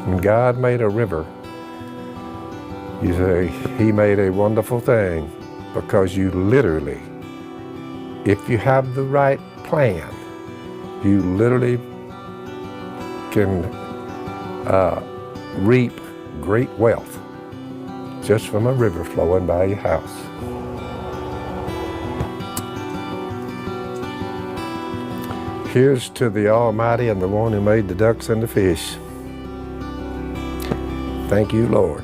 When God made a river, you say, He made a wonderful thing, because you literally, if you have the right plan, you literally can reap great wealth just from a river flowing by your house. Here's to the Almighty and the one who made the ducks and the fish. Thank you, Lord.